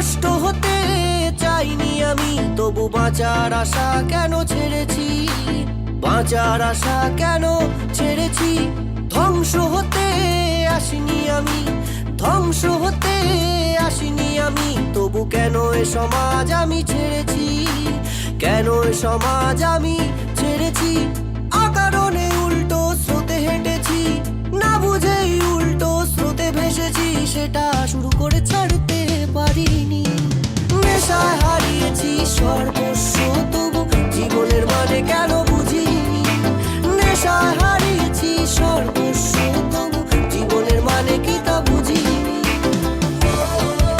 নষ্ট হতে চাইনি আমি, তবু বাঁচার আশা কেন ছেড়েছি, বাঁচার আশা কেন ছেড়েছি। ধ্বংস হতে আসিনি আমি, ধ্বংস হতে আসিনি আমি, তবু কেন এ সমাজ আমি ছেড়েছি, কেন এ সমাজ আমি ছেড়েছি। অকারণে উল্টো স্রোতে হেঁটেছি, না বুঝেই উল্টো স্রোতে ভেসেছি, সেটা শুরু করে ছাড়তে